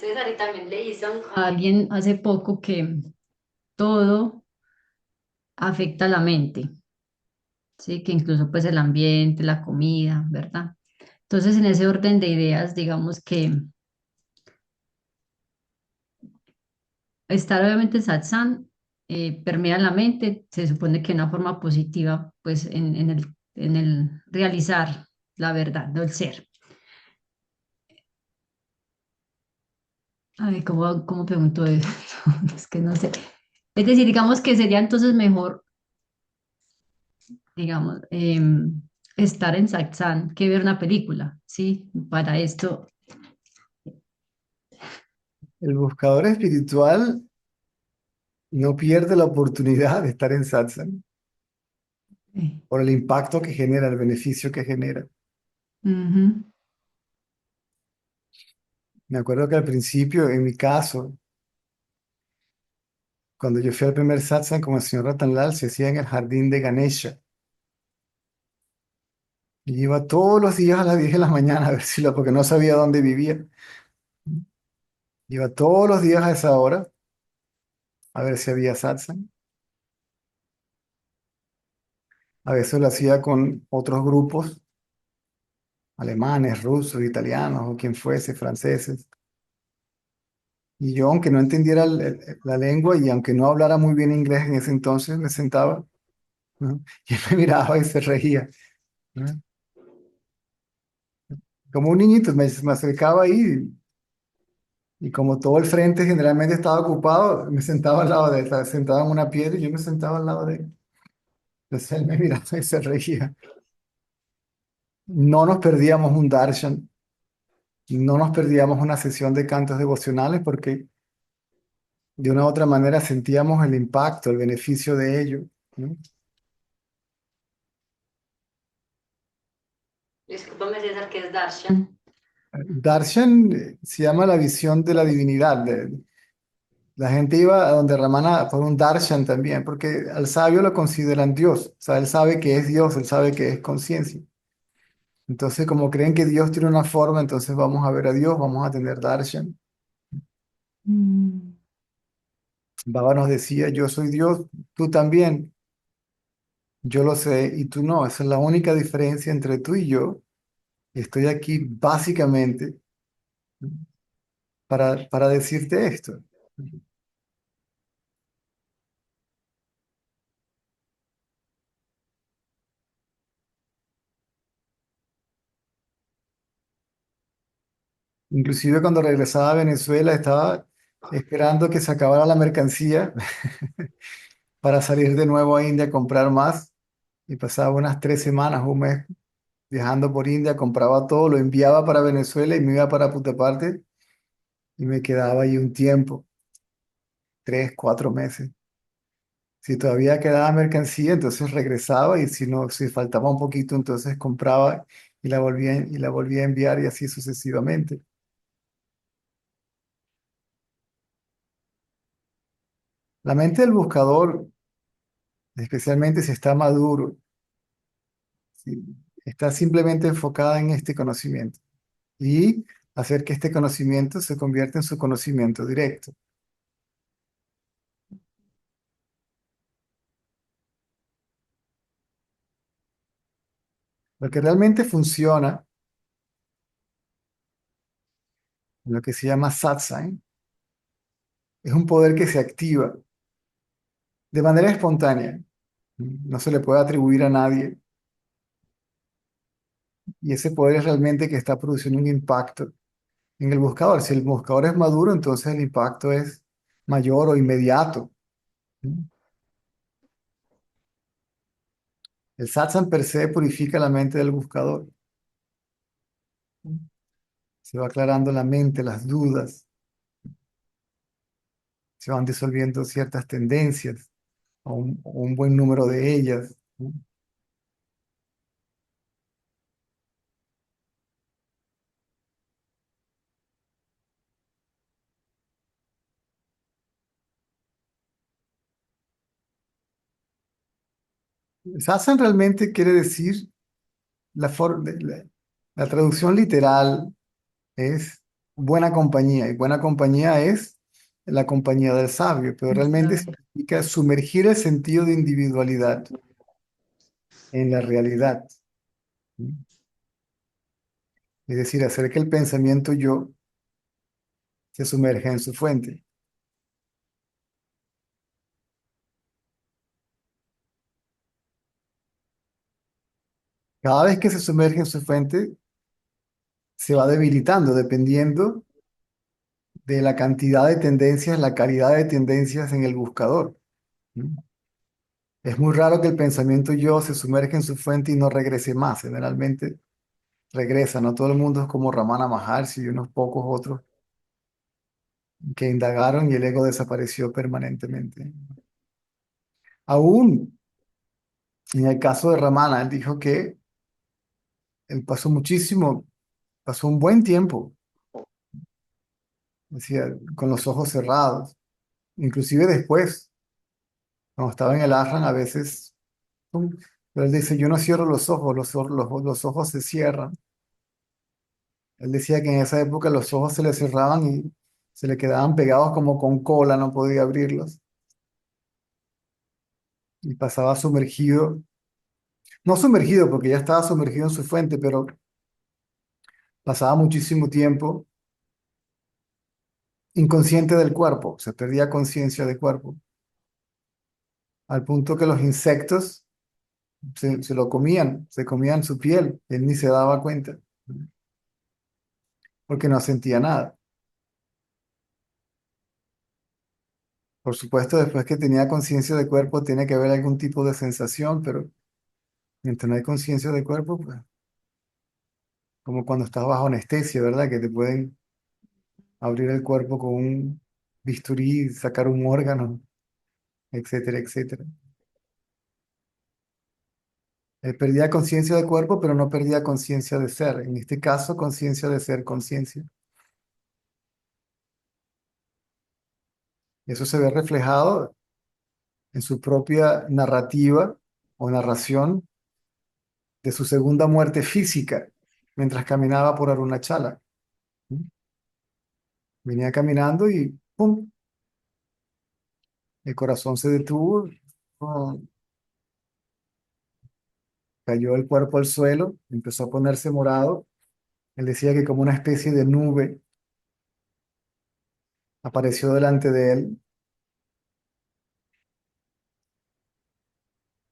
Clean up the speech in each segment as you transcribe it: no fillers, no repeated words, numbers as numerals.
César, y también leí a alguien hace poco que todo afecta a la mente, ¿sí? Que incluso pues el ambiente, la comida, ¿verdad? Entonces, en ese orden de ideas, digamos que estar obviamente en satsang permea la mente, se supone que de una forma positiva, pues en el realizar la verdad, no el ser. Ay, ¿cómo pregunto eso? Es que no sé. Es decir, digamos que sería entonces mejor, digamos, estar en satsang que ver una película, ¿sí? Para esto, El buscador espiritual no pierde la oportunidad de estar en satsang eh, por el impacto que genera, el beneficio que genera. ujú, Me acuerdo que al principio, en mi caso, cuando yo fui al primer satsang con el señor Ratanlal, se hacía en el jardín de Ganesha. Y iba todos los días a las 10 de la mañana a ver si porque no sabía dónde vivía. Iba todos los días a esa hora a ver si había satsang. A veces lo hacía con otros grupos, alemanes, rusos, italianos o quien fuese, franceses. Y yo, aunque no entendiera la lengua y aunque no hablara muy bien inglés en ese entonces, me sentaba, ¿no? Y él me miraba y se reía, ¿no? Como un niñito, me acercaba ahí y como todo el frente generalmente estaba ocupado, me sentaba al lado de él, estaba sentado en una piedra y yo me sentaba al lado de él. Entonces él me miraba y se reía. No nos perdíamos un darshan, no nos perdíamos una sesión de cantos devocionales porque de una u otra manera sentíamos el impacto, el beneficio de ello, ¿no? discúlpame César, que es Darshan. Darshan se llama la visión de la divinidad. La gente iba a donde Ramana por un darshan también, porque al sabio lo consideran Dios. O sea, él sabe que es Dios, él sabe que es conciencia. Entonces, como creen que Dios tiene una forma, entonces vamos a ver a Dios, vamos a tener darshan. Mm. Baba nos decía, yo soy Dios, tú también, yo lo sé y tú no. Esa es la única diferencia entre tú y yo. Estoy aquí básicamente para decirte esto. Inclusive cuando regresaba a Venezuela estaba esperando que se acabara la mercancía para salir de nuevo a India a comprar más. Y pasaba unas 3 semanas, un mes viajando por India, compraba todo, lo enviaba para Venezuela y me iba para Putaparte y me quedaba ahí un tiempo, 3, 4 meses. Si todavía quedaba mercancía, entonces regresaba y si no, si faltaba un poquito, entonces compraba y la volvía a enviar y así sucesivamente. La mente del buscador, especialmente si está maduro, si está simplemente enfocada en este conocimiento y hacer que este conocimiento se convierta en su conocimiento directo. Lo que realmente funciona, lo que se llama satsang, es un poder que se activa de manera espontánea. No se le puede atribuir a nadie. Y ese poder es realmente que está produciendo un impacto en el buscador. Si el buscador es maduro, entonces el impacto es mayor o inmediato. El satsang per se purifica la mente del buscador. Se va aclarando la mente, las dudas, se van disolviendo ciertas tendencias o un buen número de ellas. Satsang realmente quiere decir la traducción literal es buena compañía. Y buena compañía es la compañía del sabio, pero realmente Exacto. significa sumergir el sentido de individualidad en la realidad. Es decir, hacer que el pensamiento yo se sumerja en su fuente. Cada vez que se sumerge en su fuente, se va debilitando dependiendo de la cantidad de tendencias, la calidad de tendencias en el buscador. ¿No? Es muy raro que el pensamiento yo se sumerja en su fuente y no regrese más. Generalmente regresa, no todo el mundo es como Ramana Maharshi y unos pocos otros que indagaron y el ego desapareció permanentemente. Aún en el caso de Ramana, él dijo que él pasó muchísimo, pasó un buen tiempo, decía, con los ojos cerrados. Inclusive después, cuando estaba en el ashram, a veces, pum, pero él dice, yo no cierro los ojos, los ojos se cierran. Él decía que en esa época los ojos se le cerraban y se le quedaban pegados como con cola, no podía abrirlos. Y pasaba sumergido, no sumergido porque ya estaba sumergido en su fuente, pero pasaba muchísimo tiempo inconsciente del cuerpo, se perdía conciencia del cuerpo, al punto que los insectos se lo comían, se comían su piel, él ni se daba cuenta, porque no sentía nada. Por supuesto, después que tenía conciencia de cuerpo, tiene que haber algún tipo de sensación, pero mientras no hay conciencia de cuerpo, pues como cuando estás bajo anestesia, ¿verdad? Que te pueden abrir el cuerpo con un bisturí, sacar un órgano, etcétera, etcétera. Perdía conciencia de cuerpo, pero no perdía conciencia de ser. En este caso, conciencia de ser, conciencia. Eso se ve reflejado en su propia narrativa o narración de su segunda muerte física mientras caminaba por Arunachala. ¿Mm? Venía caminando y ¡pum! El corazón se detuvo, ¡pum! Cayó el cuerpo al suelo, empezó a ponerse morado. Él decía que como una especie de nube apareció delante de él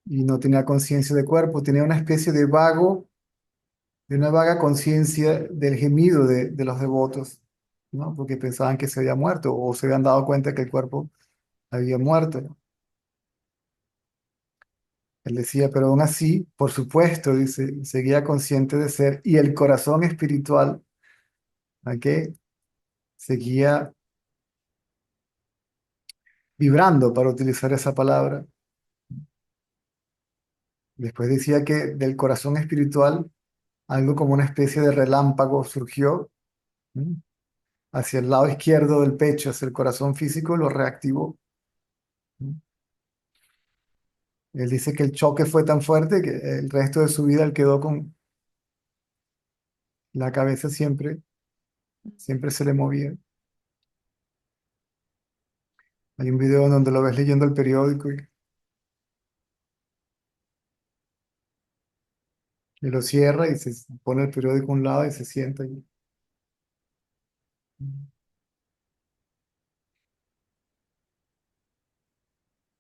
y no tenía conciencia de cuerpo, tenía una especie de una vaga conciencia del gemido de los devotos, ¿no? Porque pensaban que se había muerto o se habían dado cuenta que el cuerpo había muerto. Él decía, pero aún así, por supuesto, dice, seguía consciente de ser y el corazón espiritual, ¿a qué? Seguía vibrando, para utilizar esa palabra. Después decía que del corazón espiritual algo como una especie de relámpago surgió, ¿m? Hacia el lado izquierdo del pecho, hacia el corazón físico, lo reactivó. ¿M? Él dice que el choque fue tan fuerte que el resto de su vida él quedó con la cabeza siempre se le movía. Hay un video en donde lo ves leyendo el periódico y lo cierra y se pone el periódico a un lado y se sienta.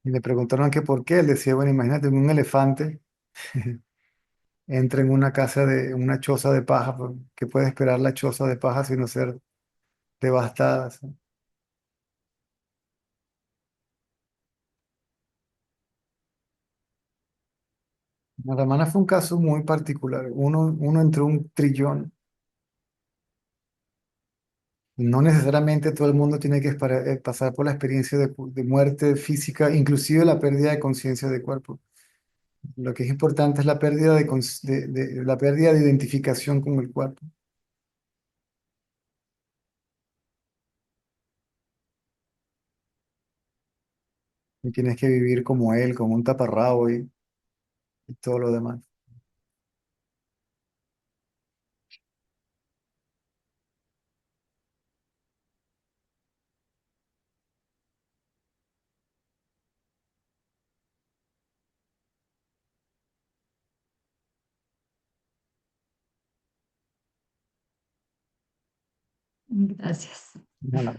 Y le preguntaron que por qué. Él decía, bueno, imagínate un elefante entra en una casa de una choza de paja, pues, ¿qué puede esperar la choza de paja sino ser devastada? ¿Sí? La Ramana fue un caso muy particular, uno entre un trillón. No necesariamente todo el mundo tiene que pasar por la experiencia de muerte física, inclusive la pérdida de conciencia de cuerpo. Lo que es importante es la pérdida la pérdida de identificación con el cuerpo. Y tienes que vivir como él, como un taparrabo y todo lo demás. Gracias. Bueno,